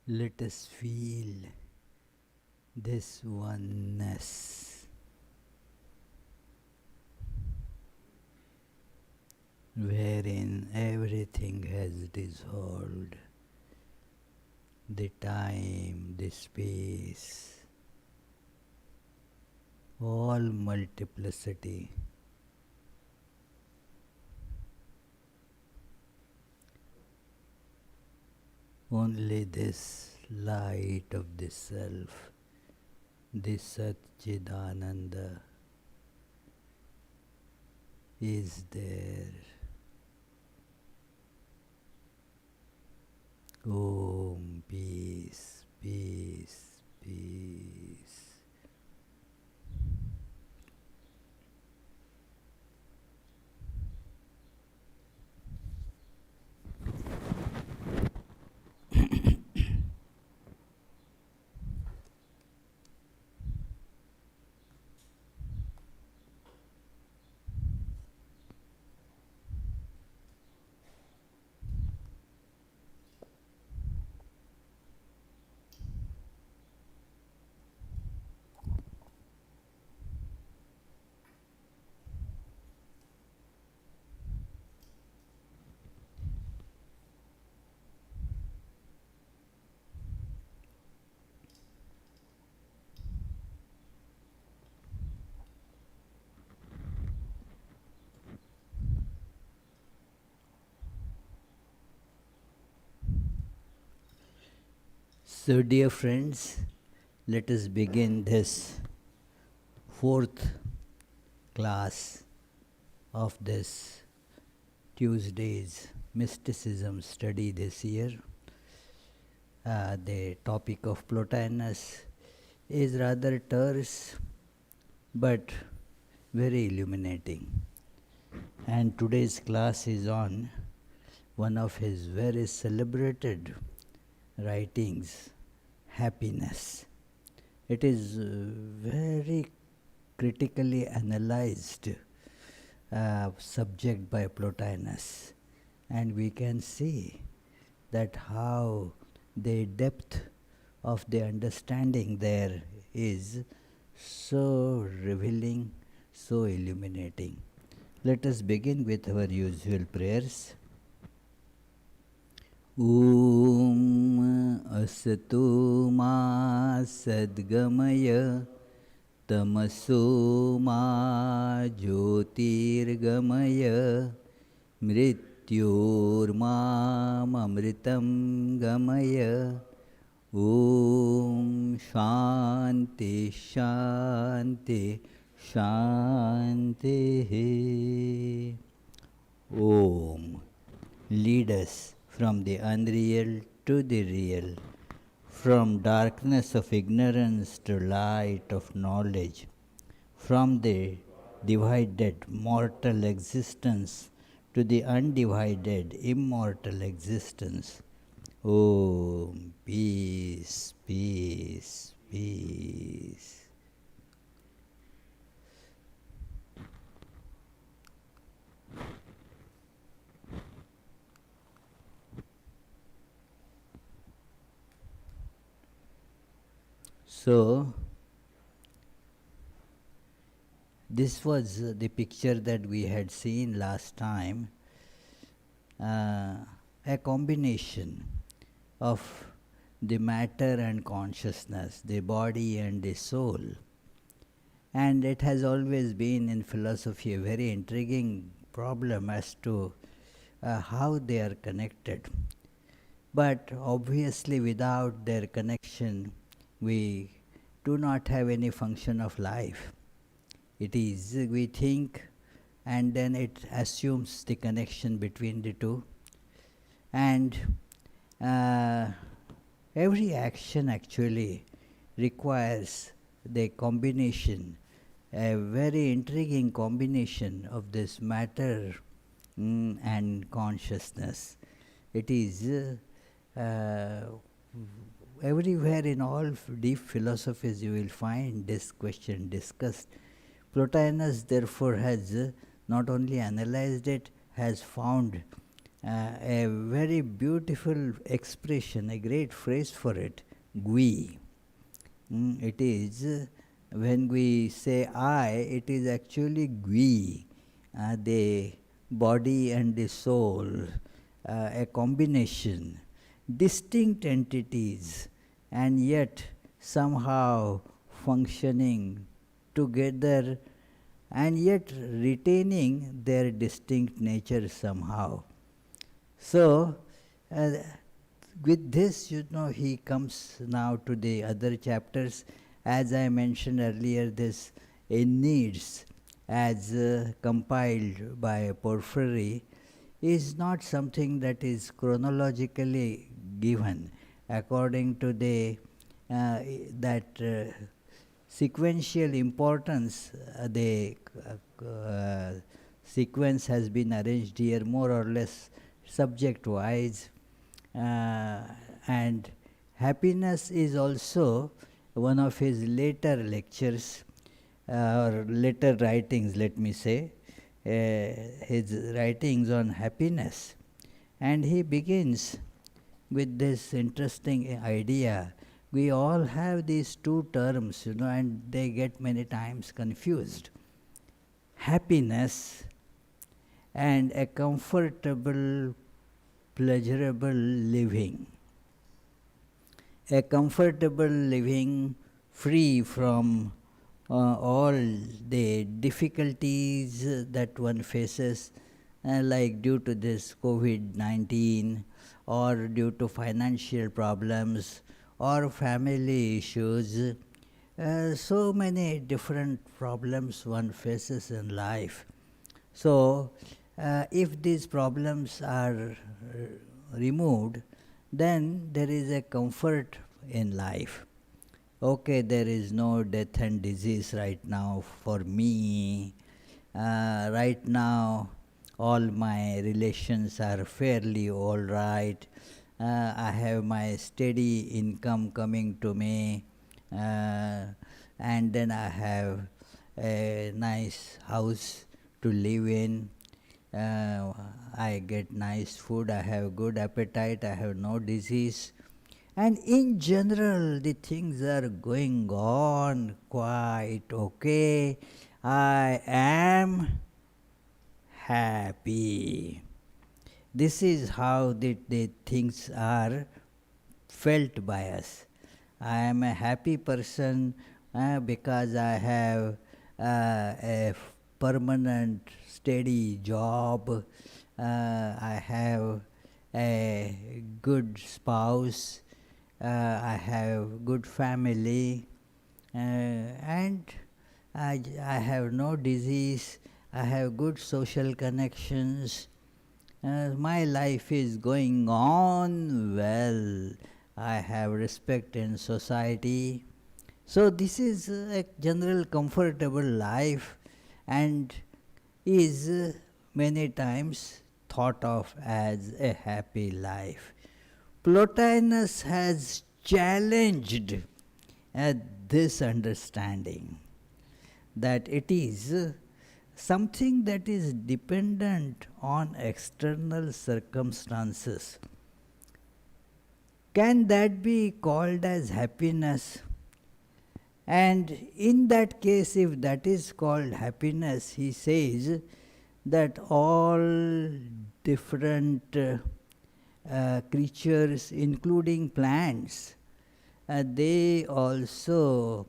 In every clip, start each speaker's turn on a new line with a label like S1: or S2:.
S1: Let us feel this oneness, wherein everything has dissolved, the time, the space, all multiplicity. Only this light of the Self, this Satchidananda, is there. Om, peace, peace, peace. So, dear friends, let us begin this fourth class of this Tuesday's mysticism study this year. The topic of Plotinus is rather terse but very illuminating. And today's class is on one of his very celebrated writings, Happiness. It is very critically analyzed subject by Plotinus, and we can see that how the depth of the understanding there is so revealing, so illuminating. Let us begin with our usual prayers. Om Asato Ma Sadgamaya Tamaso Ma Jyotirgamaya Mrityormam Amritam Gamaya. Om Shanti Shanti Shanti. Om. Lead us from the unreal to the real, from darkness of ignorance to light of knowledge, from the divided mortal existence to the undivided immortal existence. Om, peace, peace, peace. So, this was the picture that we had seen last time, a combination of the matter and consciousness, the body and the soul. And it has always been in philosophy a very intriguing problem as to how they are connected. But obviously without their connection, we do not have any function of life. It is, we think, and then it assumes the connection between the two. And every action actually requires the combination, a very intriguing combination of this matter and consciousness. It is everywhere in all deep philosophies you will find this question discussed. Plotinus therefore has not only analyzed it, has found a very beautiful expression, a great phrase for it, gui. It is, when we say I, it is actually gui, the body and the soul, a combination, distinct entities, and yet somehow functioning together and yet retaining their distinct nature somehow. So, with this, he comes now to the other chapters. As I mentioned earlier, this Enneads, as compiled by Porphyry, is not something that is chronologically given according to the sequential importance. The sequence has been arranged here more or less subject wise, and happiness is also one of his later lectures, or later writings, let me say, his writings on happiness. And he begins with this interesting idea. We all have these two terms, and they get many times confused. Happiness and a comfortable, pleasurable living. A comfortable living free from all the difficulties that one faces, like due to this COVID-19, or due to financial problems, or family issues. So many different problems one faces in life. So, if these problems are removed, then there is a comfort in life. Okay, there is no death and disease right now for me. Right now, all my relations are fairly all right. I have my steady income coming to me, and then I have a nice house to live in. I get nice food, I have good appetite, I have no disease. And in general, the things are going on quite okay. I am happy. This is how the things are felt by us. I am a happy person because I have a permanent, steady job. I have a good spouse. I have good family, and I have no disease. I have good social connections. My life is going on well. I have respect in society. So this is a general comfortable life, and is many times thought of as a happy life. Plotinus has challenged this understanding that it is something that is dependent on external circumstances. Can that be called as happiness? And in that case, if that is called happiness, he says that all different creatures, including plants, they also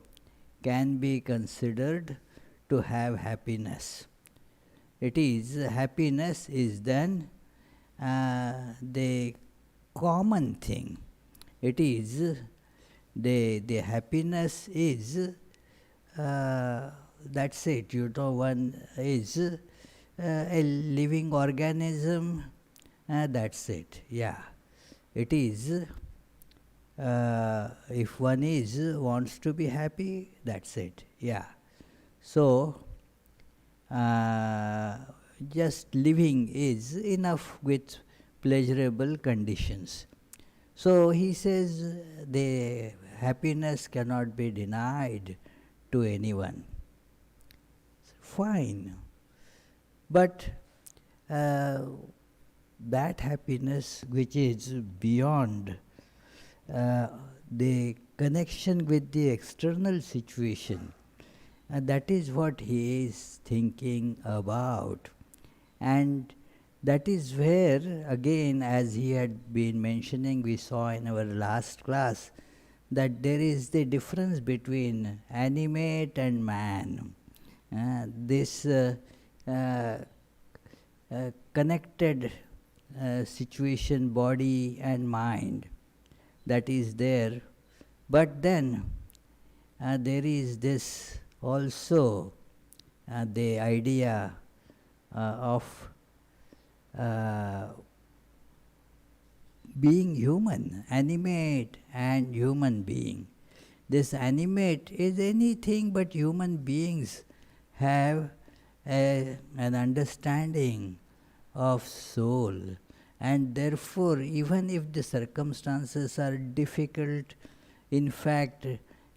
S1: can be considered to have happiness. It is, happiness is then the common thing. It is, the happiness is, that's it, one is a living organism, that's it, yeah. It is, if one wants to be happy, that's it, yeah. So, just living is enough with pleasurable conditions. So he says the happiness cannot be denied to anyone. Fine. But that happiness which is beyond the connection with the external situation. That is what he is thinking about. And that is where, again, as he had been mentioning, we saw in our last class, that there is the difference between animate and man. This connected situation, body and mind, that is there. But then there is this also the idea of being human, animate and human being. This animate is anything but human beings have an understanding of soul, and therefore even if the circumstances are difficult, in fact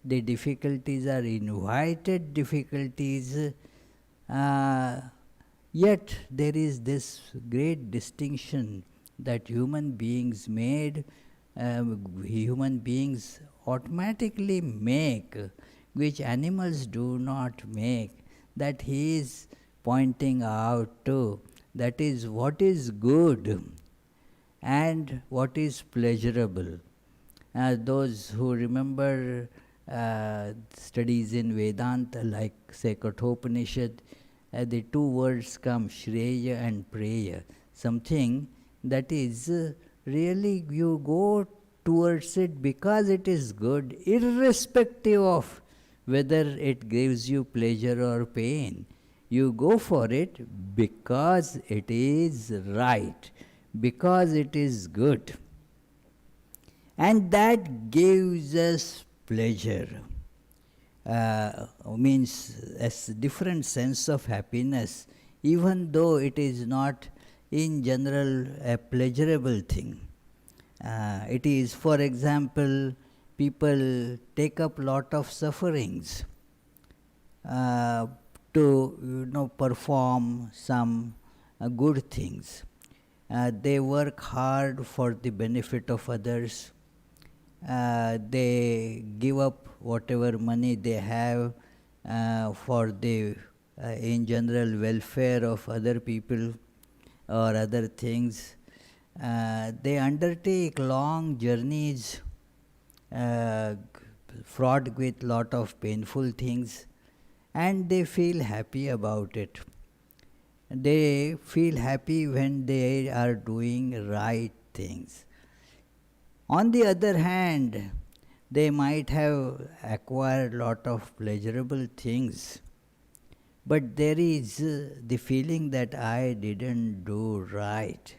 S1: the difficulties are invited difficulties, yet there is this great distinction that human beings human beings automatically make, which animals do not make, that he is pointing out to. That is what is good and what is pleasurable. Those who remember studies in Vedanta, like say Kathopanishad, the two words come, Shreya and Preya. Something that is really you go towards it because it is good, irrespective of whether it gives you pleasure or pain. You go for it because it is right, because it is good. And that gives us pleasure. Means a different sense of happiness, even though it is not in general a pleasurable thing. It is, for example, people take up lot of sufferings to perform some good things. They work hard for the benefit of others. They give up whatever money they have for the in general welfare of other people or other things. They undertake long journeys fraught with lot of painful things, and they feel happy about it. They feel happy when they are doing right things. On the other hand, they might have acquired lot of pleasurable things, but there is the feeling that I didn't do right.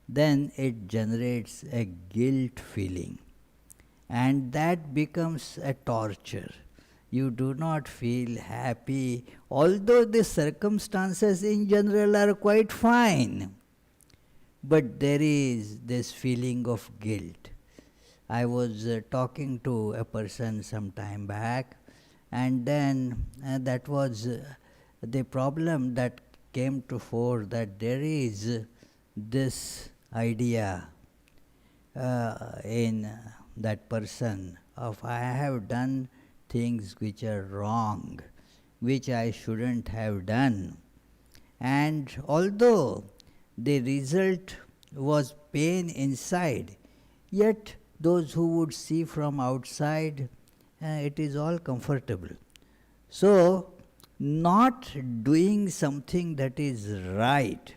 S1: Then it generates a guilt feeling, and that becomes a torture. You do not feel happy, although the circumstances in general are quite fine. But there is this feeling of guilt. I was talking to a person some time back, and then that was the problem that came to fore, that there is this idea in that person of I have done things which are wrong, which I shouldn't have done. And although the result was pain inside, yet those who would see from outside, it is all comfortable. So, not doing something that is right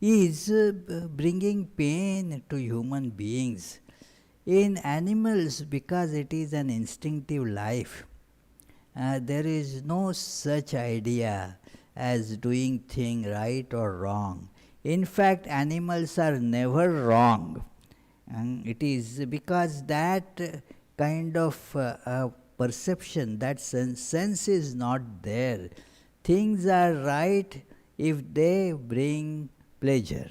S1: is bringing pain to human beings. In animals, because it is an instinctive life, there is no such idea as doing thing right or wrong. In fact, animals are never wrong. And it is because that kind of perception, that sense is not there. Things are right if they bring pleasure.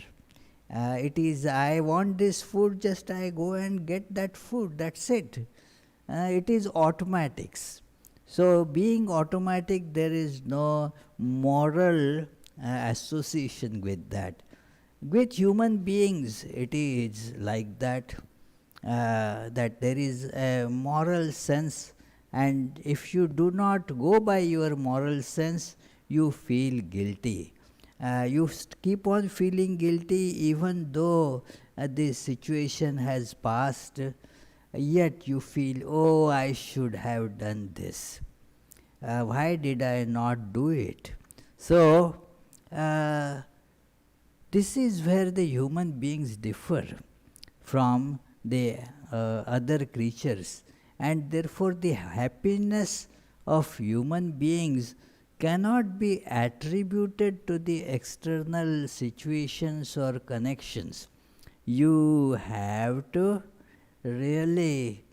S1: It is, I want this food, just I go and get that food, that's it. It is automatics. So, being automatic, there is no moral association with that. With human beings, it is like that, that there is a moral sense, and if you do not go by your moral sense, you feel guilty. You keep on feeling guilty even though the situation has passed, yet you feel, oh, I should have done this. Why did I not do it? So, this is where the human beings differ from the other creatures, and therefore the happiness of human beings cannot be attributed to the external situations or connections. You have to really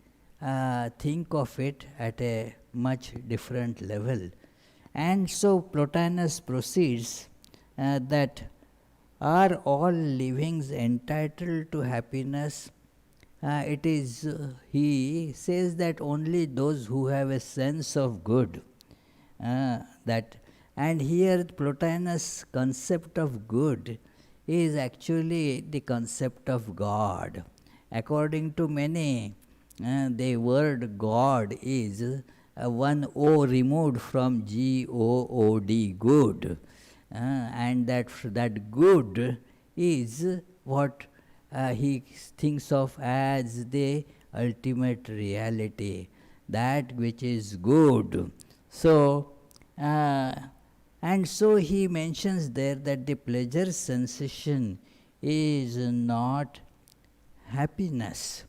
S1: think of it at a much different level. And so Plotinus proceeds that are all livings entitled to happiness? It is, he says that only those who have a sense of good. That, and here Plotinus' concept of good is actually the concept of God. According to many, the word God is one O removed from G-O-O-D, good. And that good is what he thinks of as the ultimate reality, that which is good. So, and so he mentions there that the pleasure sensation is not happiness.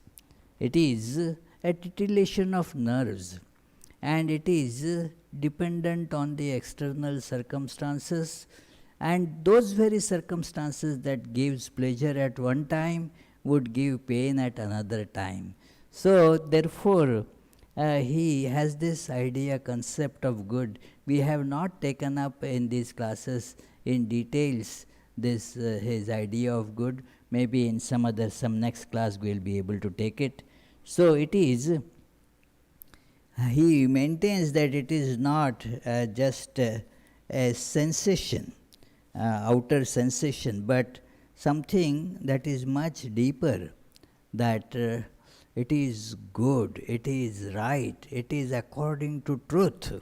S1: It is a titillation of nerves, and it is dependent on the external circumstances, and those very circumstances that gives pleasure at one time would give pain at another time. So therefore he has this idea, concept of good. We have not taken up in these classes in details this his idea of good. Maybe in some next class we will be able to take it. So it is, he maintains that it is not just a sensation, outer sensation, but something that is much deeper, that it is good, it is right, it is according to truth.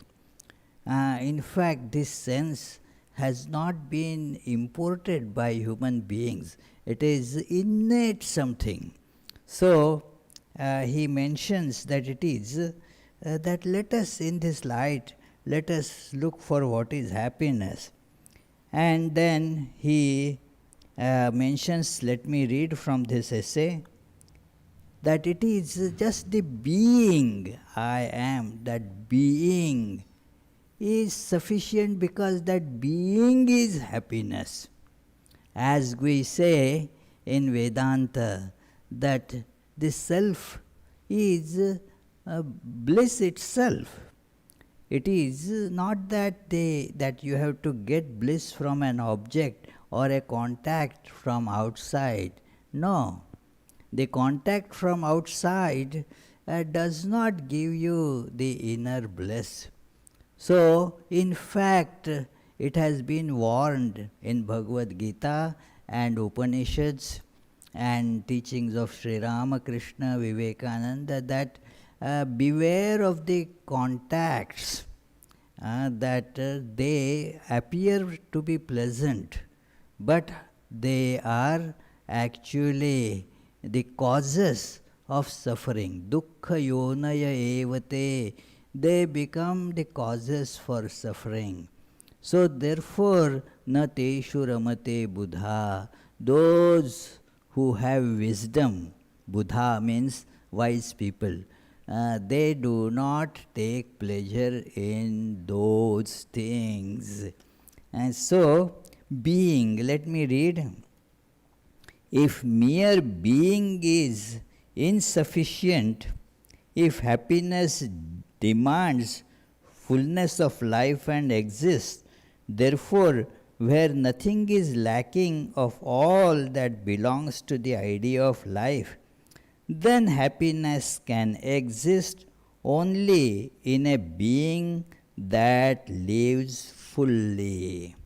S1: In fact, this sense has not been imported by human beings. It is innate something. So, he mentions that it is that let us, in this light, let us look for what is happiness. And then he mentions, let me read from this essay, that it is just the being I am, that being is sufficient, because that being is happiness. As we say in Vedanta, that the self is bliss itself. It is not that that you have to get bliss from an object or a contact from outside. No. The contact from outside does not give you the inner bliss. So, in fact, it has been warned in Bhagavad Gita and Upanishads and teachings of Sri Ramakrishna, Vivekananda, that beware of the contacts, that they appear to be pleasant, but they are actually the causes of suffering. Dukkha yonaya evate, they become the causes for suffering. So therefore, na teshu ramate buddha, those who have wisdom, buddha means wise people, they do not take pleasure in those things. And so, being, let me read. If mere being is insufficient, if happiness demands fullness of life and exists, therefore, where nothing is lacking of all that belongs to the idea of life, then happiness can exist only in a being that lives fully.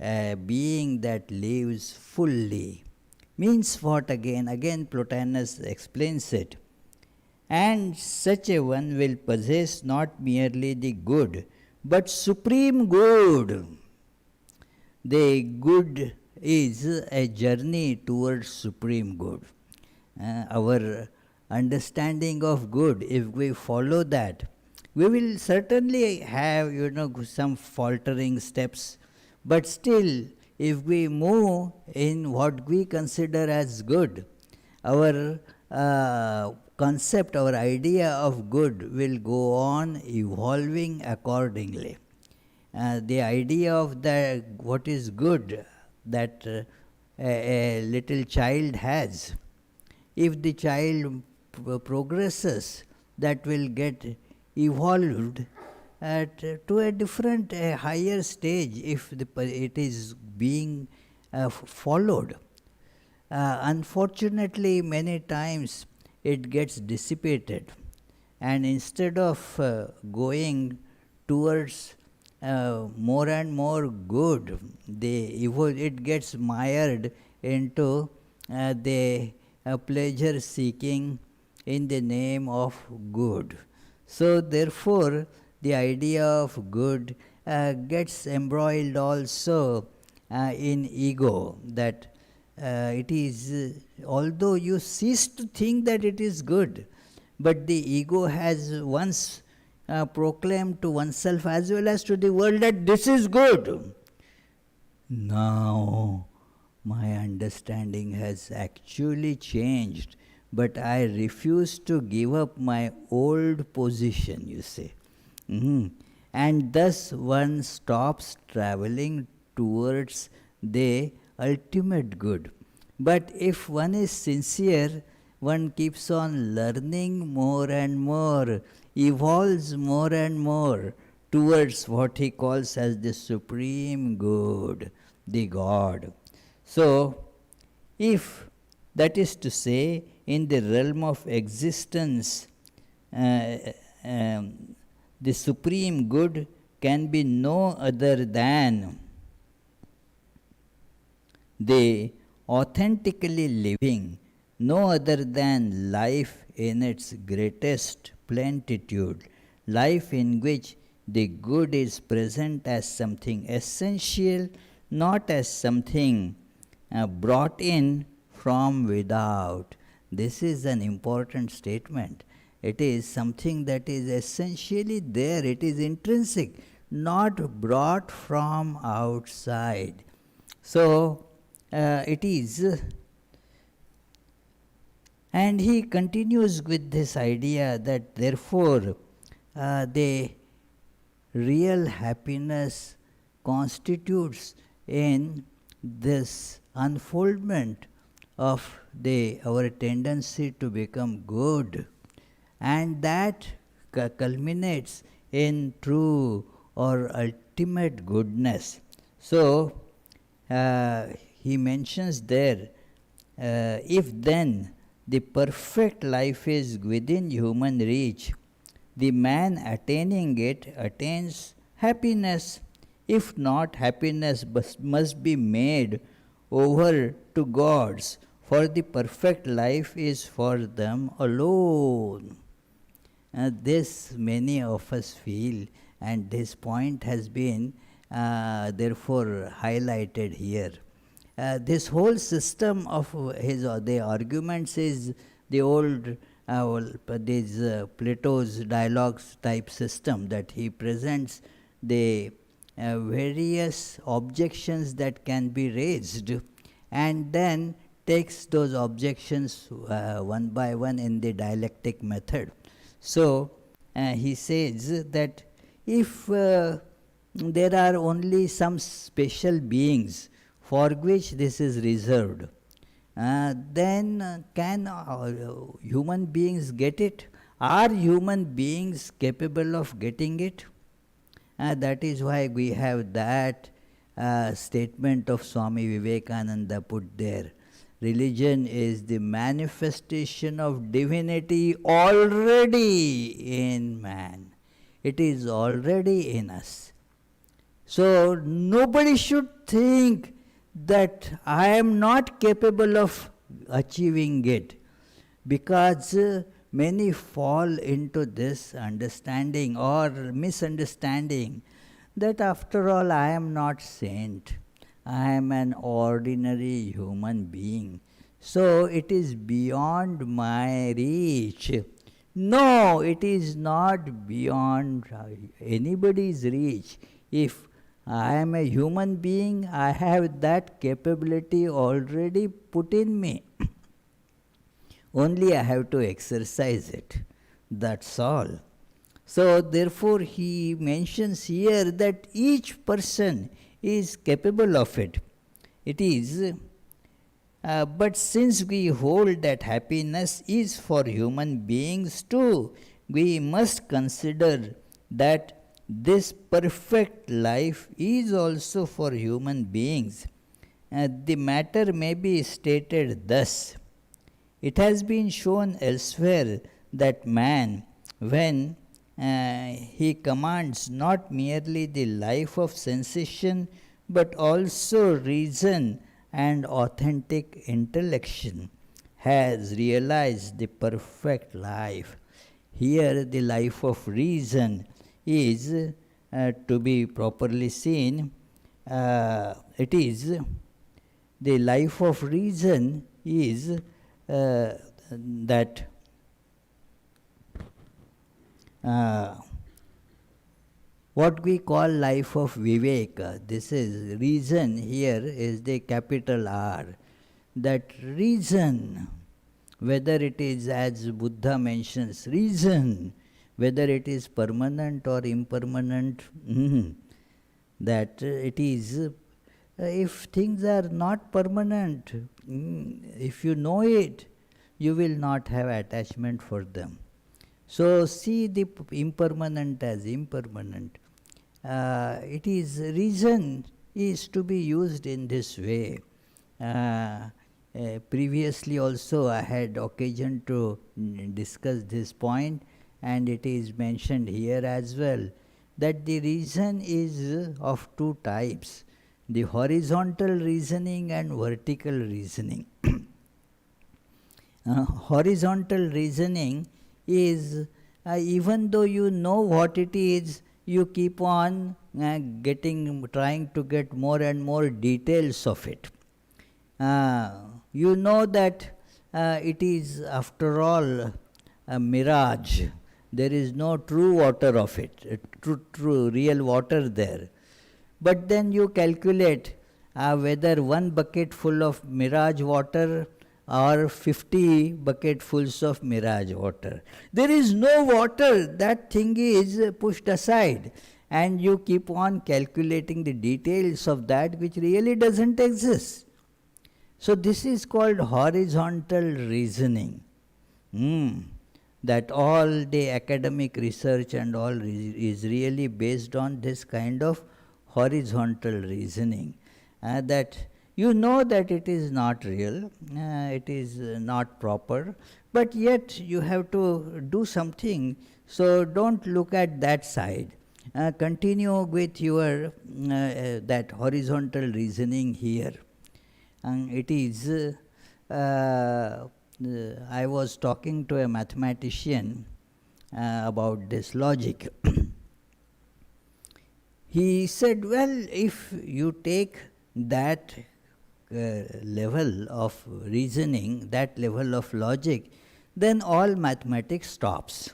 S1: a being that lives fully. Means what again? Again, Plotinus explains it. And such a one will possess not merely the good, but supreme good. The good is a journey towards supreme good. Our understanding of good, if we follow that, we will certainly have some faltering steps, but still, if we move in what we consider as good, our concept, our idea of good will go on evolving accordingly. The idea of what is good that a little child has, if the child progresses, that will get evolved to a different, higher stage if it is being followed. Unfortunately, many times it gets dissipated, and instead of going towards more and more good, it gets mired into the pleasure seeking in the name of good. So therefore, the idea of good gets embroiled also in ego, that it is, although you cease to think that it is good, but the ego has once proclaimed to oneself as well as to the world that this is good. Now, my understanding has actually changed, but I refuse to give up my old position, you say. And thus one stops traveling towards the ultimate good. But if one is sincere, one keeps on learning more and more, evolves more and more towards what he calls as the supreme good, the God. So, if that is to say, in the realm of existence, the supreme good can be no other than the authentically living, no other than life in its greatest plenitude, life in which the good is present as something essential, not as something brought in from without. This is an important statement. It is something that is essentially there, it is intrinsic, not brought from outside. So, it is. And he continues with this idea that therefore the real happiness constitutes in this unfoldment of our tendency to become good, and that culminates in true or ultimate goodness. So he mentions there, if then the perfect life is within human reach, the man attaining it attains happiness. If not, happiness must be made over to gods, for the perfect life is for them alone. This many of us feel, and this point has been therefore highlighted here. This whole system of the arguments is the old Plato's dialogues type system, that he presents the various objections that can be raised, and then takes those objections one by one in the dialectic method. So he says that if there are only some special beings for which this is reserved, then can human beings get it? Are human beings capable of getting it? That is why we have that statement of Swami Yogatmananda put there. Religion is the manifestation of divinity already in man. It is already in us. So nobody should think that I am not capable of achieving it, because many fall into this understanding or misunderstanding that after all I am not saint, I am an ordinary human being, so it is beyond my reach. No, it is not beyond anybody's reach. If I am a human being, I have that capability already put in me. Only I have to exercise it. That's all. So therefore he mentions here that each person is capable of it. It is, but since we hold that happiness is for human beings too, we must consider that this perfect life is also for human beings. The matter may be stated thus. It has been shown elsewhere that man, when he commands not merely the life of sensation but also reason and authentic intellection, has realized the perfect life. Here the life of reason is to be properly seen. It is the life of reason is that what we call life of Viveka. This is reason, here is the capital R. That reason, whether it is, as Buddha mentions, reason, whether it is permanent or impermanent, that it is, if things are not permanent, if you know it, you will not have attachment for them. So see the impermanent as impermanent. It is, reason is to be used in this way. Previously also I had occasion to discuss this point, and it is mentioned here as well, that the reason is of two types: the horizontal reasoning and vertical reasoning. Horizontal reasoning is, even though you know what it is, you keep on trying to get more and more details of it. You know that it is after all a mirage. There is no true water of it, true real water there. But then you calculate whether one bucket full of mirage water or 50 bucketfuls of mirage water. There is no water, that thing is pushed aside, and you keep on calculating the details of that which really doesn't exist. So this is called horizontal reasoning. That all the academic research and all is really based on this kind of horizontal reasoning. That you know that it is not real, it is not proper, but yet you have to do something, so don't look at that side. Continue with your that horizontal reasoning here. It is, I was talking to a mathematician about this logic. He said, well, if you take that level of reasoning, that level of logic, then all mathematics stops.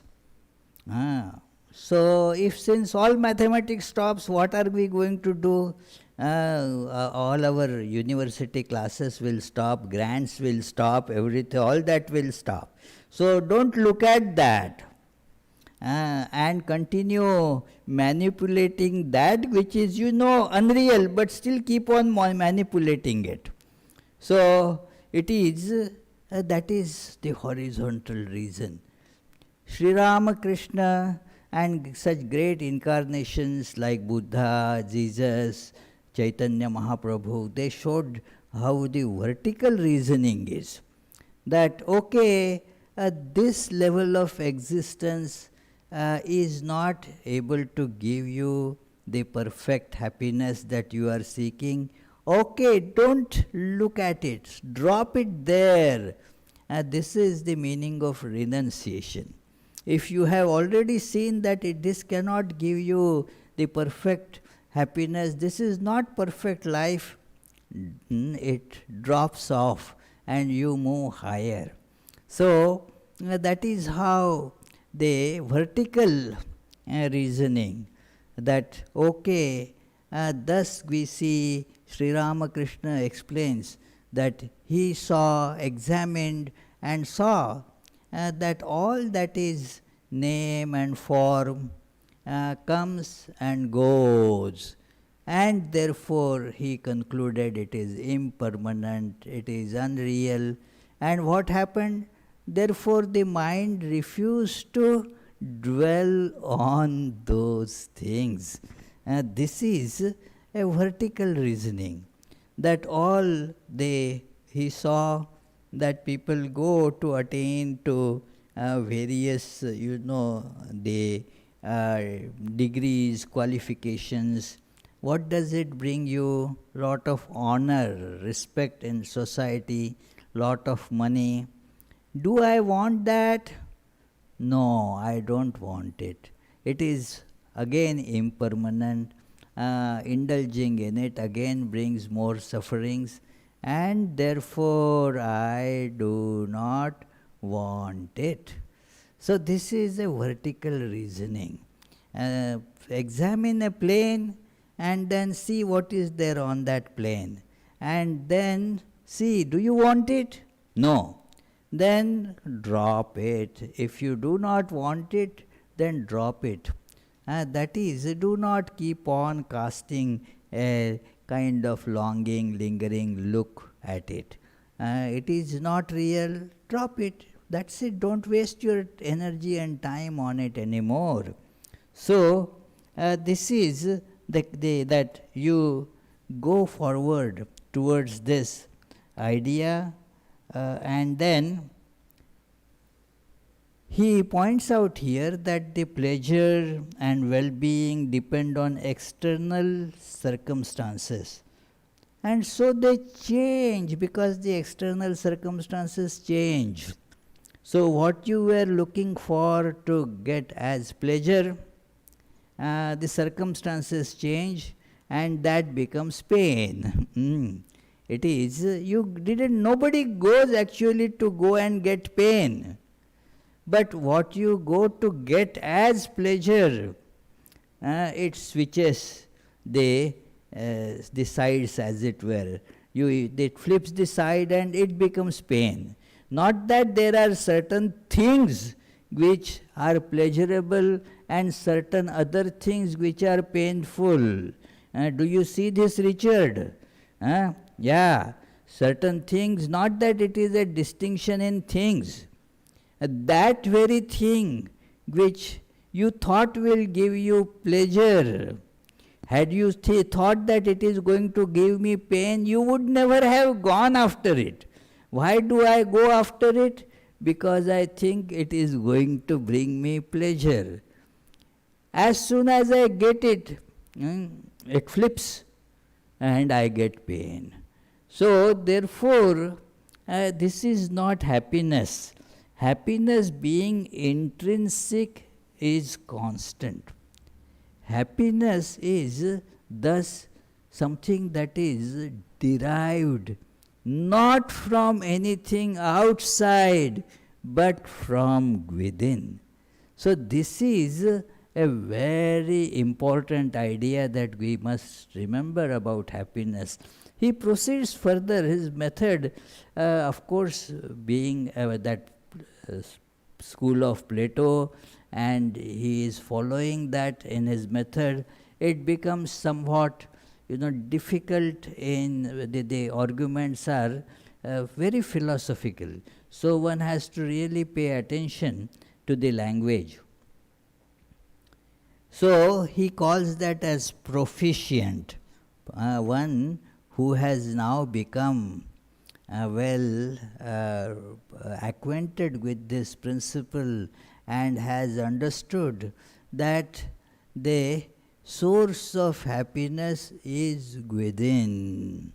S1: So if since all mathematics stops, what are we going to do? All our university classes will stop, grants will stop, everything, all that will stop. So don't look at that. And continue manipulating that which is, unreal, but still keep on manipulating it. So it is, that is the horizontal reason. Sri Ramakrishna and such great incarnations like Buddha, Jesus, Chaitanya Mahaprabhu, they showed how the vertical reasoning is. That, okay, this level of existence is not able to give you the perfect happiness that you are seeking, okay, don't look at it, drop it there. This is the meaning of renunciation. If you have already seen that this cannot give you the perfect happiness, this is not perfect life, it drops off and you move higher. So that is how the vertical reasoning, that okay, thus we see Sri Ramakrishna explains that he saw, examined and saw that all that is name and form comes and goes, and therefore he concluded it is impermanent, it is unreal. And what happened? Therefore the mind refused to dwell on those things. This is a vertical reasoning, that all he saw that people go to attain to various, the degrees, qualifications. What does it bring you? Lot of honor, respect in society, lot of money. Do I want that? No, I don't want it. It is again impermanent. Indulging in it again brings more sufferings, and therefore I do not want it. So this is a vertical reasoning. Examine a plane and then see what is there on that plane, and then see, do you want it? No. Then drop it. If you do not want it, then drop it. That is, do not keep on casting a kind of longing, lingering look at it. It is not real, drop it. That's it. Don't waste your energy and time on it anymore. So, this is that you go forward towards this idea, and then he points out here that the pleasure and well-being depend on external circumstances, and so they change because the external circumstances change. So what you were looking for to get as pleasure, the circumstances change and that becomes pain. It is, nobody goes actually to go and get pain. But what you go to get as pleasure, it switches the sides, as it were. It flips the side and it becomes pain. Not that there are certain things which are pleasurable and certain other things which are painful. Do you see this, Richard? Yeah, certain things, not that it is a distinction in things. That very thing which you thought will give you pleasure, had you thought that it is going to give me pain, you would never have gone after it. Why do I go after it? Because I think it is going to bring me pleasure. As soon as I get it, it flips and I get pain. So therefore, this is not happiness. Happiness being intrinsic is constant. Happiness is thus something that is derived not from anything outside but from within. So this is a very important idea that we must remember about happiness. He proceeds further. His method, of course, being that school of Plato, and he is following that in his method, it becomes somewhat difficult. In the arguments are very philosophical, so one has to really pay attention to the language. So he calls that as proficient, one who has now become well acquainted with this principle and has understood that the source of happiness is within.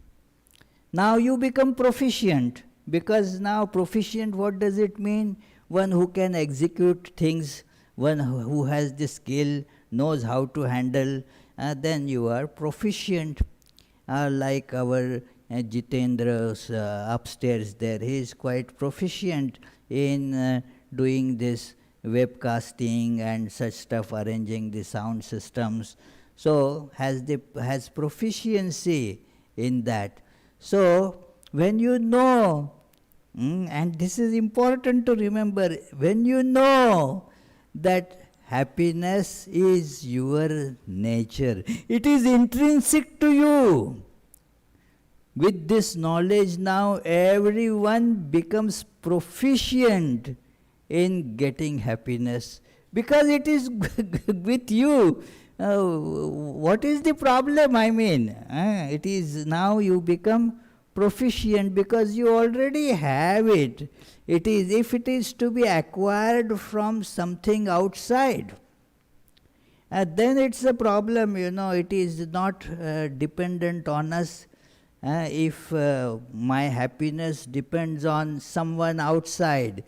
S1: Now you become proficient, because now proficient, what does it mean? One who can execute things, one who has the skill, knows how to handle, then you are proficient. Like our Jitendra's upstairs there, he is quite proficient in doing this webcasting and such stuff, arranging the sound systems. So has proficiency in that. So when you know, and this is important to remember, when you know that happiness is your nature, it is intrinsic to you. With this knowledge now, everyone becomes proficient in getting happiness, because it is with you. What is the problem? I mean, it is now you become proficient because you already have it. It is, if it is to be acquired from something outside, then it's a problem, it is not dependent on us. If my happiness depends on someone outside,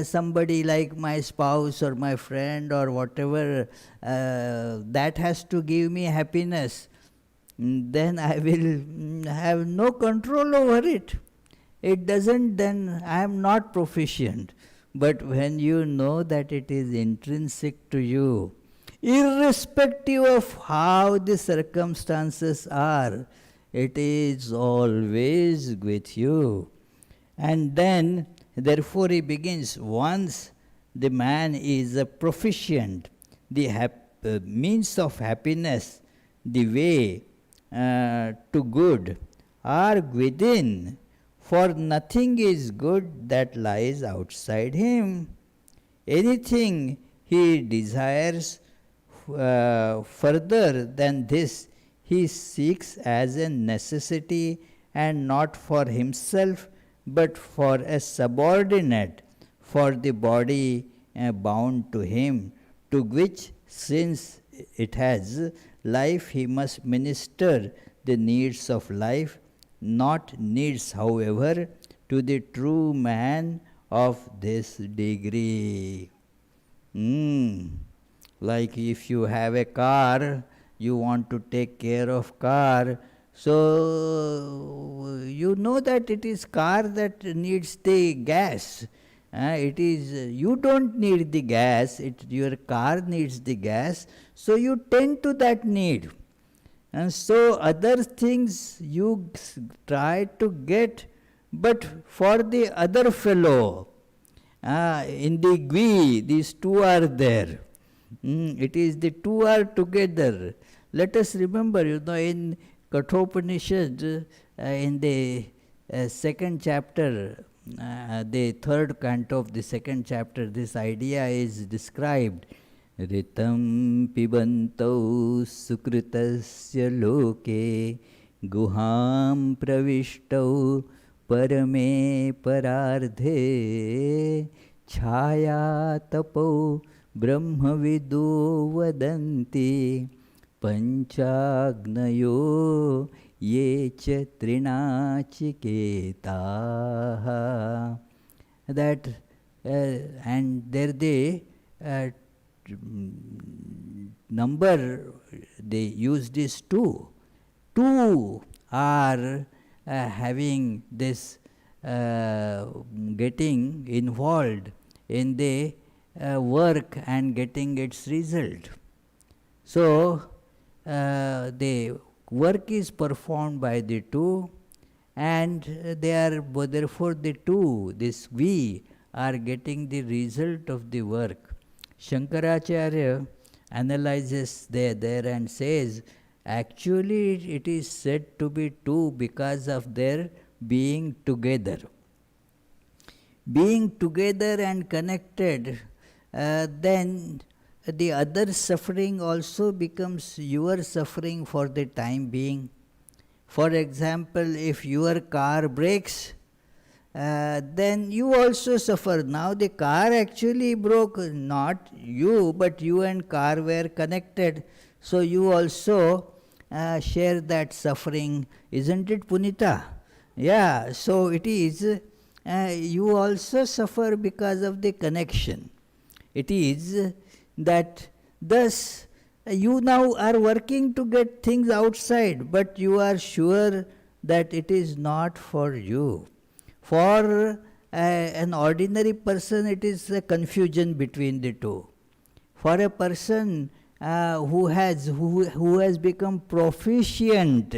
S1: somebody like my spouse or my friend or whatever, that has to give me happiness, then I will have no control over it. It doesn't, then I am not proficient. But when you know that it is intrinsic to you, irrespective of how the circumstances are, it is always with you. And then, therefore, he begins, once the man is a proficient, the means of happiness, the way to good are within, for nothing is good that lies outside him. Anything he desires further than this, he seeks as a necessity, and not for himself, but for a subordinate, for the body bound to him, to which, since it has life, he must minister the needs of life, not needs, however, to the true man of this degree. Like if you have a car, you want to take care of car, so you know that it is car that needs the gas. It is, you don't need the gas, your car needs the gas, so you tend to that need. And so other things you try to get, but for the other fellow. In the Gui, these two are there. It is the two are together. Let us remember, in Kathopanishad, in the second chapter, the third canto of the second chapter, this idea is described. Ritam pibantau sukritasya loke guham pravishtau parame parardhe chhaya tapo brahmavido vadanti panchagnayo ye cha trinachiketaha. That and there the number they used is two. Two are having this getting involved in the work and getting its result. So the work is performed by the two, and they are therefore the two, this we, are getting the result of the work. Shankaracharya analyzes there and says, actually it is said to be two because of their being together. Being together and connected, then the other suffering also becomes your suffering for the time being. For example, if your car breaks, then you also suffer. Now the car actually broke, not you, but you and car were connected. So you also share that suffering, isn't it, Punita? Yeah, so it is, you also suffer because of the connection. It is that thus you now are working to get things outside, but you are sure that it is not for you. For an ordinary person, it is a confusion between the two. For a person who has become proficient,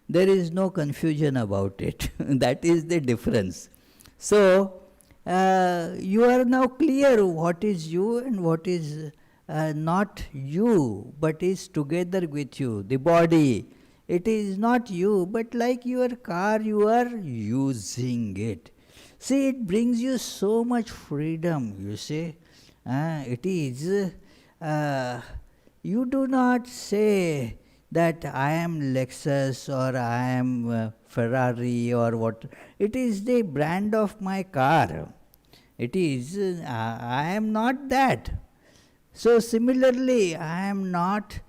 S1: there is no confusion about it. That is the difference. So you are now clear what is you and what is not you, but is together with you. The body, it is not you, but like your car, you are using it. See, it brings you so much freedom, you see. It is, you do not say that I am Lexus or I am Ferrari or what. It is the brand of my car. It is, I am not that. So similarly, I am not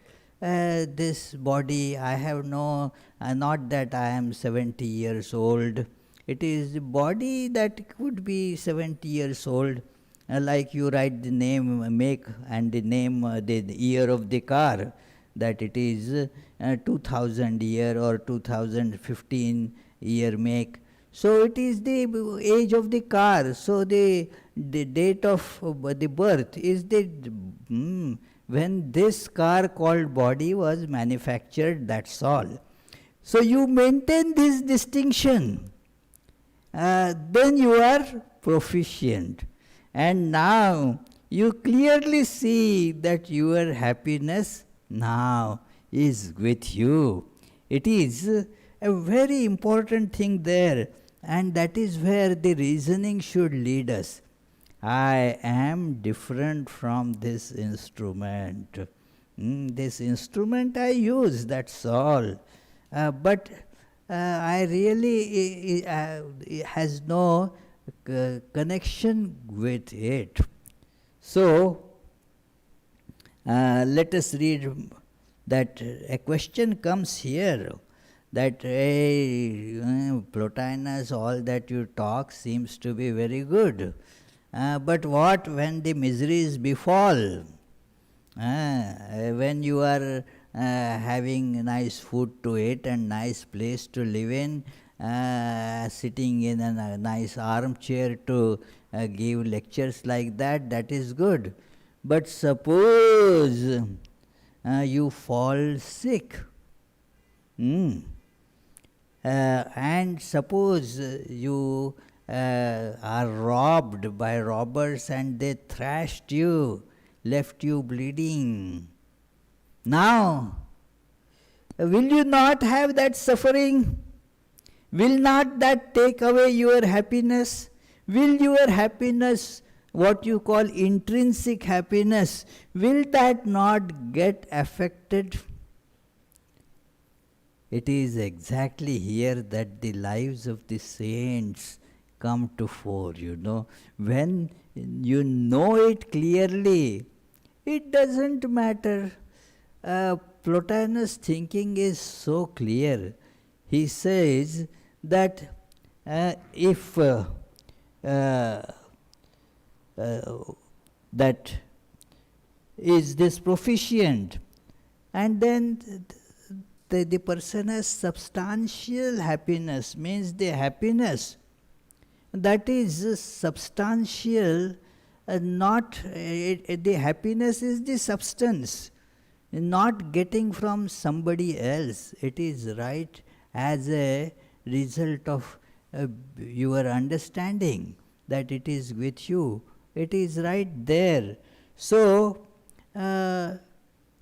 S1: this body. I have no, not that I am 70 years old. It is the body that could be 70 years old. Like you write the name, make, and the name, the year of the car, that it is 2000 year or 2015 year make. So it is the age of the car. So the date of the birth is the when this car called body was manufactured, that's all. So you maintain this distinction, then you are proficient. And now you clearly see that your happiness now is with you. It is a very important thing there, and that is where the reasoning should lead us. I am different from this instrument. This instrument I use, that's all. But I really has no connection with it. So let us read that a question comes here, that Plotinus, all that you talk seems to be very good, but what when the miseries befall? When you are having nice food to eat and nice place to live in, sitting in a nice armchair to give lectures like that, that is good. But suppose you fall sick, and suppose you are robbed by robbers and they thrashed you, left you bleeding. Now, will you not have that suffering? Will not that take away your happiness? Will your happiness, what you call intrinsic happiness, will that not get affected? It is exactly here that the lives of the saints come to fore, you know. When you know it clearly, it doesn't matter. Plotinus' thinking is so clear. He says that if that is this proficient, and then the person has substantial happiness, means the happiness that is substantial, not the happiness is the substance, not getting from somebody else. It is right as a result of your understanding that it is with you. It is right there. So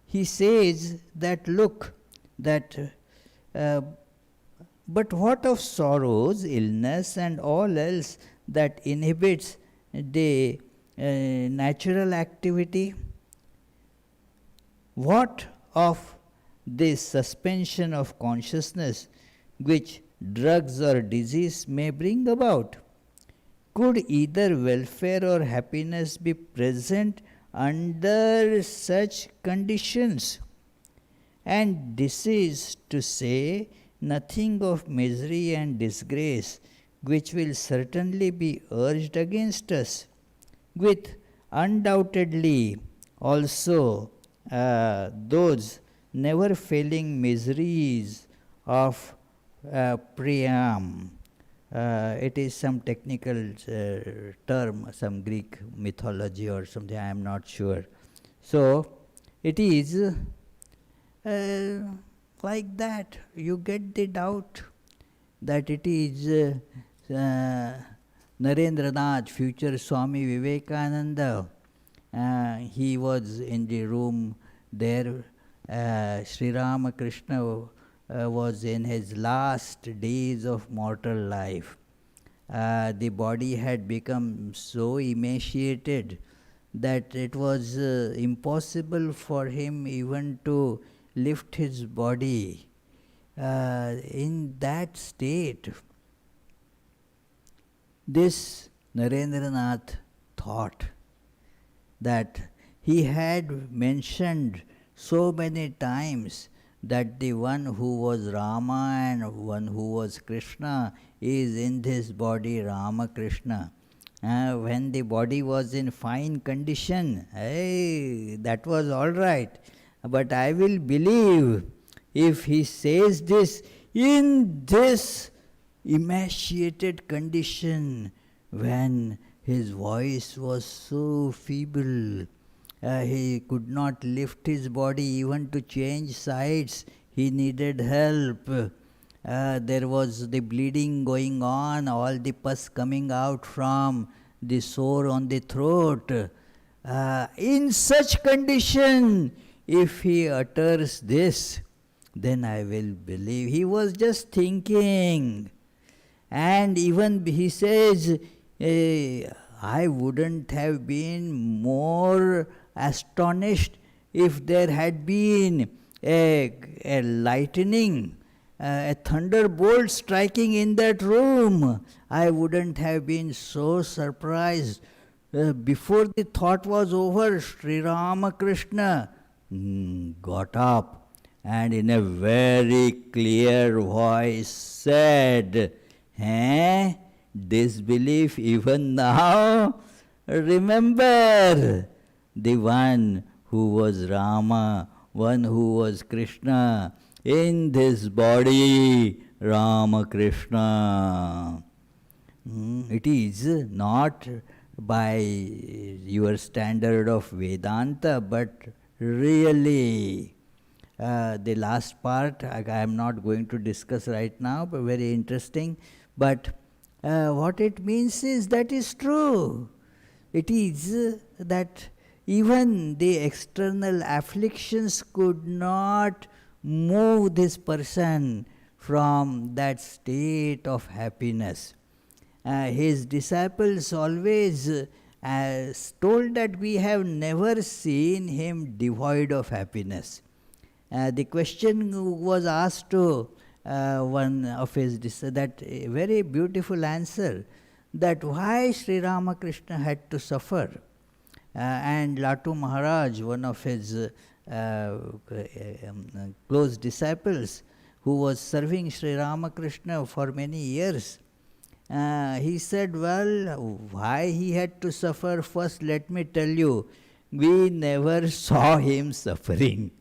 S1: he says that, look, that but what of sorrows, illness and all else that inhibits the natural activity? What of this suspension of consciousness which drugs or disease may bring about? Could either welfare or happiness be present under such conditions? And this is to say nothing of misery and disgrace, which will certainly be urged against us, with undoubtedly also those never failing miseries of Priam. It is some technical term, some Greek mythology or something, I am not sure. So, it is like that. You get the doubt that it is Narendranath, future Swami Vivekananda. He was in the room there. Sri Ramakrishna was in his last days of mortal life. The body had become so emaciated that it was impossible for him even to lift his body. In that state, this Narendranath thought that he had mentioned so many times that the one who was Rama and one who was Krishna is in this body Ramakrishna. When the body was in fine condition, hey, that was all right. But I will believe if he says this in this emaciated condition, when his voice was so feeble, he could not lift his body even to change sides. He needed help. There was the bleeding going on, all the pus coming out from the sore on the throat. In such condition, if he utters this, then I will believe. He was just thinking. And even he says, I wouldn't have been more astonished if there had been a lightning, a thunderbolt striking in that room. I wouldn't have been so surprised. Before the thought was over, Sri Ramakrishna got up and in a very clear voice said, disbelief even now? Remember the one who was Rama, one who was Krishna, in this body, Ramakrishna. It is not by your standard of Vedanta, but really. The last part I am not going to discuss right now, but very interesting. But what it means is that is true. It is that even the external afflictions could not move this person from that state of happiness. His disciples always told that we have never seen him devoid of happiness. The question was asked to one of his disciples, that very beautiful answer, that why Sri Ramakrishna had to suffer. And Latu Maharaj, one of his close disciples, who was serving Sri Ramakrishna for many years, he said, well, why he had to suffer? First, let me tell you, we never saw him suffering.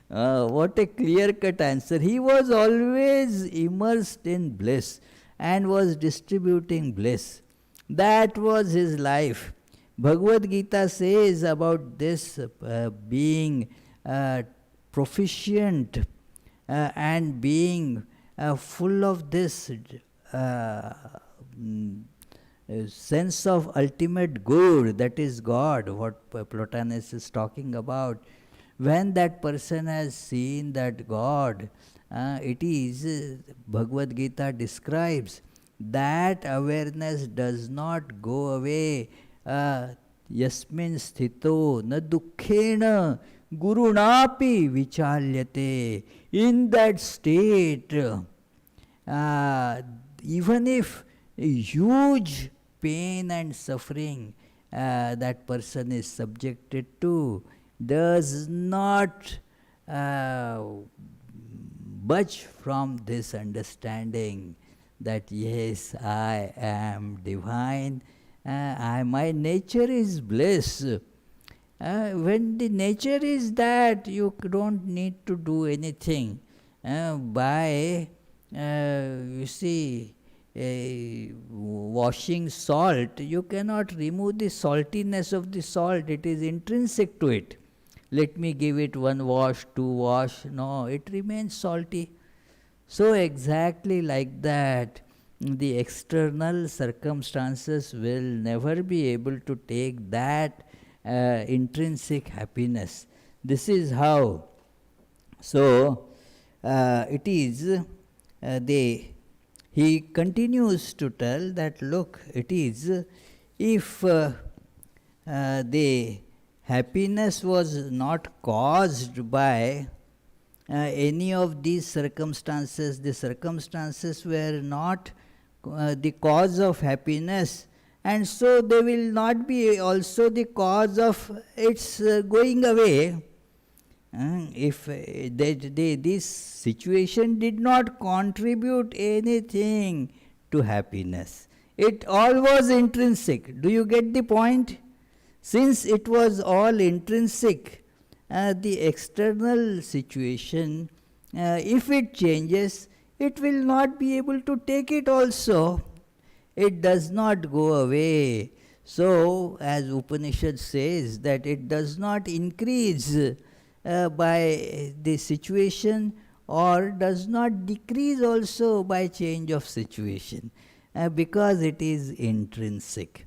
S1: What a clear-cut answer. He was always immersed in bliss and was distributing bliss. That was his life. Bhagavad Gita says about this being proficient and being full of this sense of ultimate good, that is God, what Plotinus is talking about. When that person has seen that God, it is, Bhagavad Gita describes, that awareness does not go away. Yasmin sthito na dukkhena gurunapi vichalyate. In that state, even if huge pain and suffering that person is subjected to, does not budge from this understanding that yes, I am divine, my nature is bliss. When the nature is that, you don't need to do anything. By, you see, washing salt, you cannot remove the saltiness of the salt, it is intrinsic to it. Let me give it one wash, two wash, no, it remains salty. So, exactly like that, the external circumstances will never be able to take that intrinsic happiness. This is how. So, it is he continues to tell that look, it is if the happiness was not caused by any of these circumstances, the circumstances were not the cause of happiness, and so they will not be also the cause of its going away. If this situation did not contribute anything to happiness, it all was intrinsic. Do you get the point? Since it was all intrinsic, the external situation, if it changes, it will not be able to take it also. It does not go away. So, as Upanishad says, that it does not increase by the situation, or does not decrease also by change of situation, because it is intrinsic.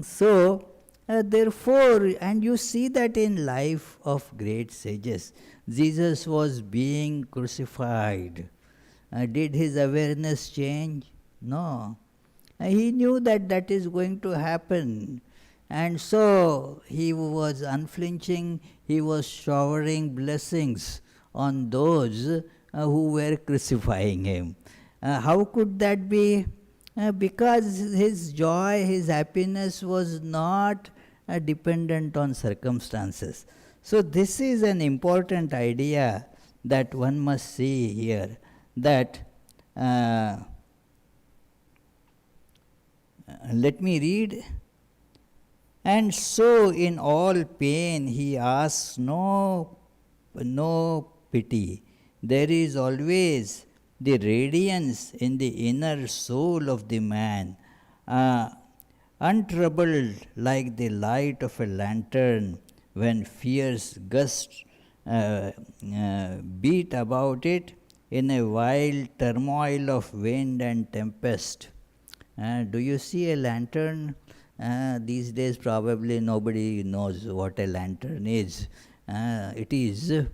S1: So, therefore, and you see that in life of great sages, Jesus was being crucified. Did his awareness change? No. He knew that that is going to happen. And so he was unflinching, he was showering blessings on those who were crucifying him. How could that be? Because his joy, his happiness was not dependent on circumstances. So this is an important idea that one must see here, that let me read. And so in all pain he asks no pity. There is always the radiance in the inner soul of the man, untroubled like the light of a lantern when fierce gusts beat about it in a wild turmoil of wind and tempest. Do you see a lantern? These days probably nobody knows what a lantern is. It is,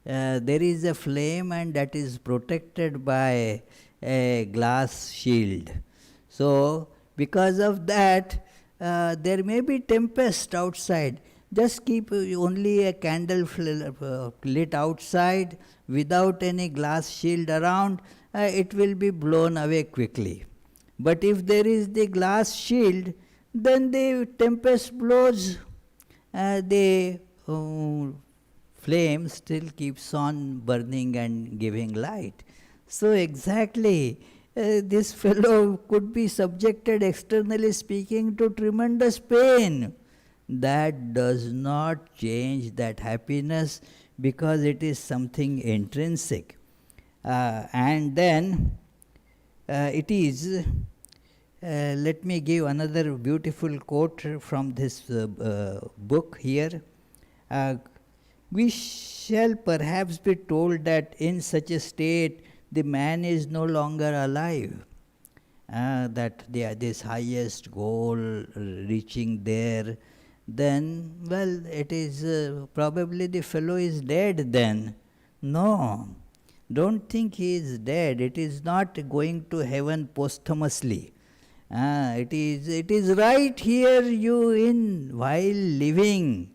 S1: there is a flame and that is protected by a glass shield. So, because of that, there may be tempest outside. Just keep only a candle lit outside without any glass shield around, it will be blown away quickly. But if there is the glass shield, then the tempest blows, the flame still keeps on burning and giving light. So exactly, this fellow could be subjected, externally speaking, to tremendous pain. That does not change that happiness, because it is something intrinsic. And then it is, let me give another beautiful quote from this book here. We shall perhaps be told that in such a state the man is no longer alive, that this highest goal reaching there, then, well, it is probably the fellow is dead then. No, don't think he is dead. It is not going to heaven posthumously. It is right here while living.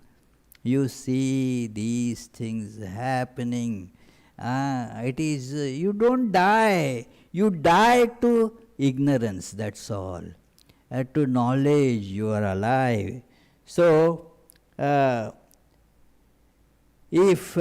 S1: You see these things happening. It is, you don't die. You die to ignorance, that's all. To knowledge, you are alive. So, if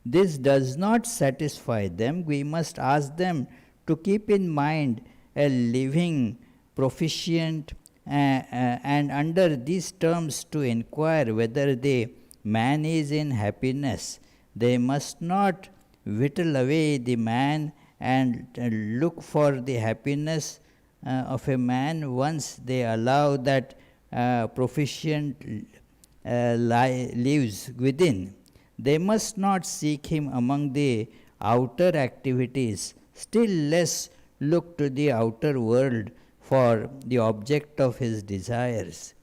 S1: this does not satisfy them, we must ask them to keep in mind a living, proficient, and under these terms to inquire whether the man is in happiness. They must not whittle away the man and look for the happiness of a man once they allow that proficient lives within. They must not seek him among the outer activities, still less look to the outer world for the object of his desires.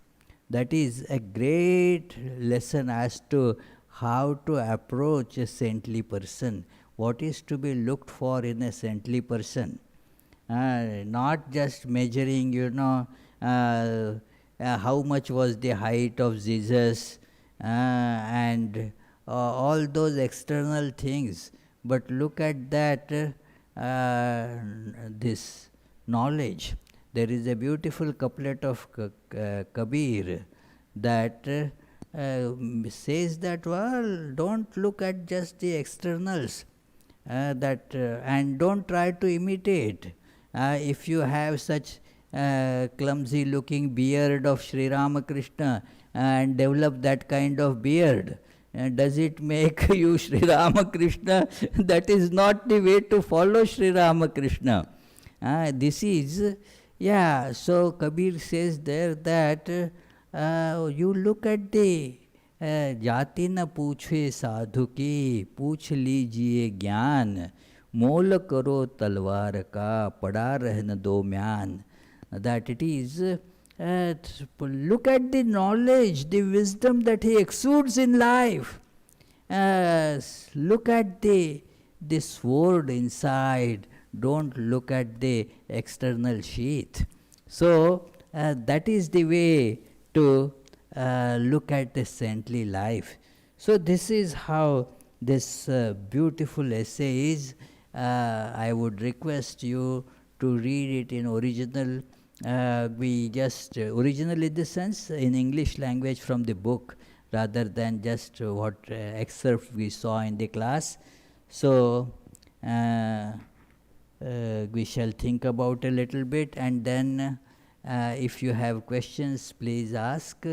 S1: That is a great lesson as to how to approach a saintly person. What is to be looked for in a saintly person? Not just measuring, how much was the height of Jesus and all those external things, but look at that this knowledge. There is a beautiful couplet of Kabir that says that, well, don't look at just the externals and don't try to imitate. If you have such clumsy looking beard of Sri Ramakrishna and develop that kind of beard, does it make you Sri Ramakrishna? That is not the way to follow Sri Ramakrishna. This is, so Kabir says there that you look at the जाति न पूछे साधु की, पूछ लीजिए ज्ञान, मोल करो तलवार का, पड़ा रहन दो म्यान. That it is, look at the knowledge, the wisdom that he exudes in life. Look at the sword inside. Don't look at the external sheath. So that is the way to look at the saintly life. So this is how this beautiful essay is. I would request you to read it in original. We just original in the sense in English language from the book, rather than just what excerpt we saw in the class. So we shall think about a little bit, and then if you have questions, please ask.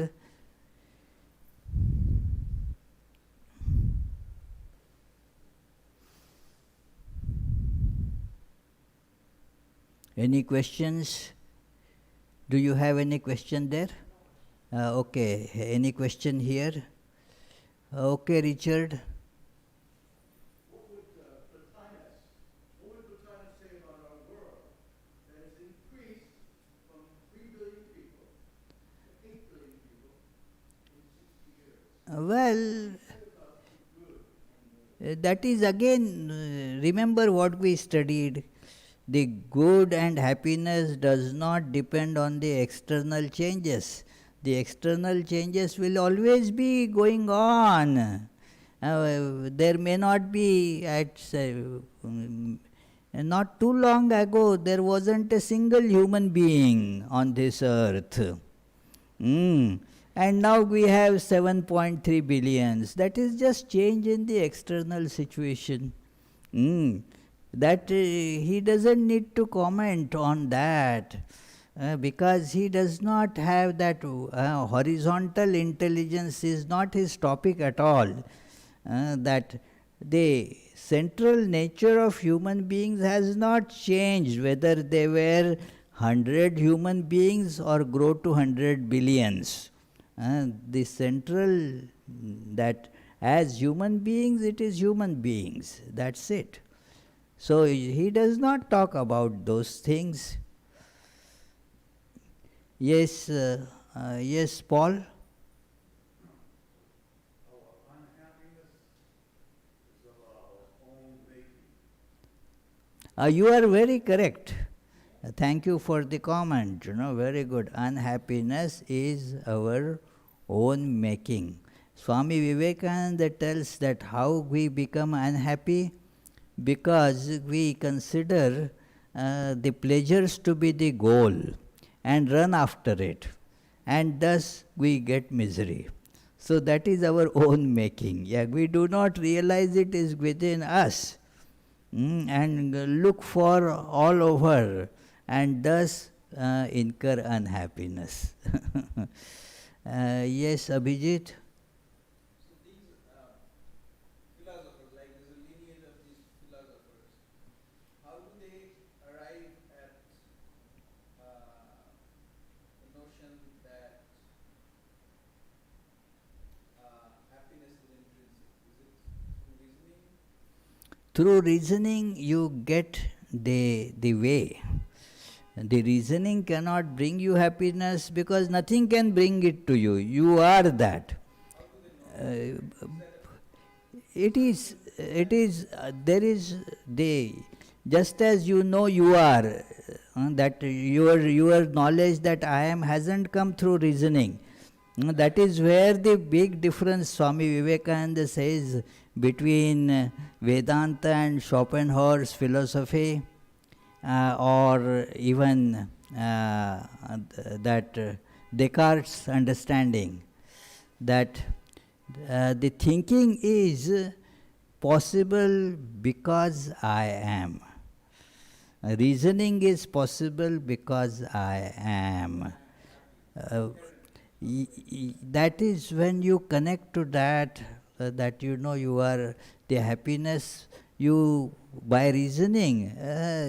S1: Any questions? Do you have any question there? Okay, any question here? Okay, Richard.
S2: What would Plotinus say about our world that has increased from 3 billion people to 8 billion people in 60 years?
S1: Well, that is again, remember what we studied. The good and happiness does not depend on the external changes. The external changes will always be going on. There may not be, not too long ago, there wasn't a single human being on this earth. And now we have 7.3 billions. That is just change in the external situation. That he doesn't need to comment on that because he does not have that horizontal intelligence is not his topic at all. That the central nature of human beings has not changed, whether they were 100 human beings or grow to 100 billions. The central, that as human beings, it is human beings. That's it. So he does not talk about those things. Yes, yes, Paul?
S2: Unhappiness is of our own making.
S1: You are very correct. Thank you for the comment. Very good. Unhappiness is our own making. Swami Vivekananda tells that how we become unhappy, because we consider the pleasures to be the goal and run after it, and thus we get misery. So that is our own making. Yeah, we do not realize it is within us, and look for all over, and thus incur unhappiness. Yes, Abhijit?
S2: So these philosophers, like there's a lineage of these philosophers, how do they arrive at the notion that happiness is intrinsic? Is it through reasoning?
S1: Through reasoning, you get the way. The reasoning cannot bring you happiness because nothing can bring it to you. You are that.
S2: How do they know?
S1: Uh,
S2: Is that
S1: there is the, just as you know you are, that your knowledge that I am hasn't come through reasoning. That is where the big difference Swami Vivekananda says between Vedanta and Schopenhauer's philosophy, or even that Descartes' understanding, that the thinking is possible because I am. Reasoning is possible because I am. Uh, that is when you connect to that, that you know you are the happiness. You, by reasoning,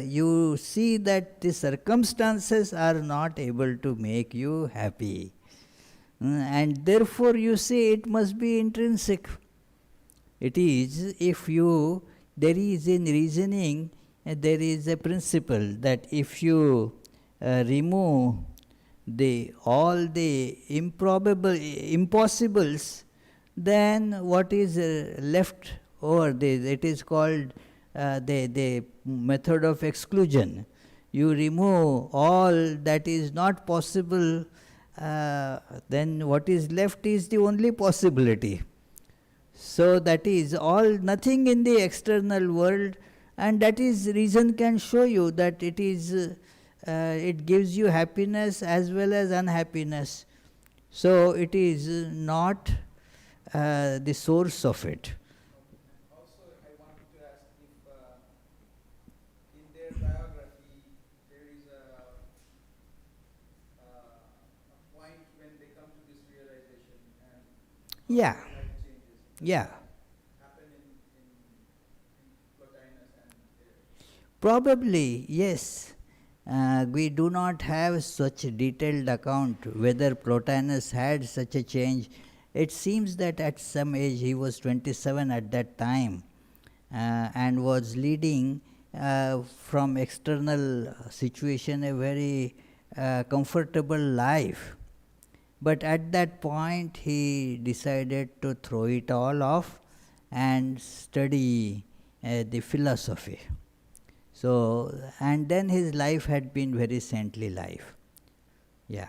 S1: you see that the circumstances are not able to make you happy. And therefore you say it must be intrinsic. It is, if you, there is in reasoning, there is a principle that if you remove all the impossibles, then what is left over, it is called the method of exclusion. You remove all that is not possible, then what is left is the only possibility. So that is all, nothing in the external world, and that is reason can show you that it is, it gives you happiness as well as unhappiness. So it is not the source of it.
S2: also, I wanted to ask if in their biography there is a point when they come to this realization and
S1: Yeah,
S2: their life changes.
S1: yeah.
S2: Happen in Plotinus and there.
S1: Probably, yes. We do not have such a detailed account whether Plotinus had such a change. It seems that at some age, he was 27 at that time, and was leading from external situation a very comfortable life. But at that point, he decided to throw it all off and study the philosophy. So, and then his life had been very saintly life. Yeah.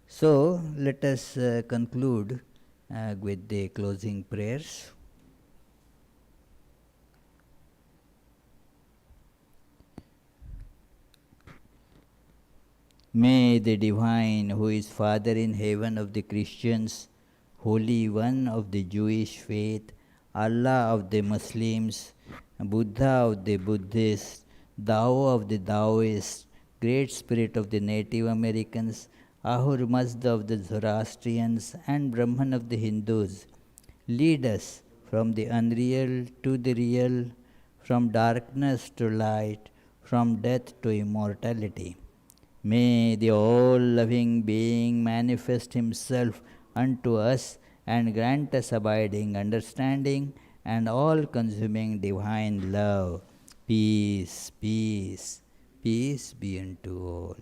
S1: So, let us conclude with the closing prayers. May the Divine, who is Father in heaven of the Christians, Holy One of the Jewish faith, Allah of the Muslims, Buddha of the Buddhists, Tao of the Taoists, Great Spirit of the Native Americans, Ahur Mazda of the Zoroastrians, and Brahman of the Hindus, lead us from the unreal to the real, from darkness to light, from death to immortality. May the all-loving being manifest himself unto us and grant us abiding understanding and all-consuming divine love. Peace, peace, peace be unto all.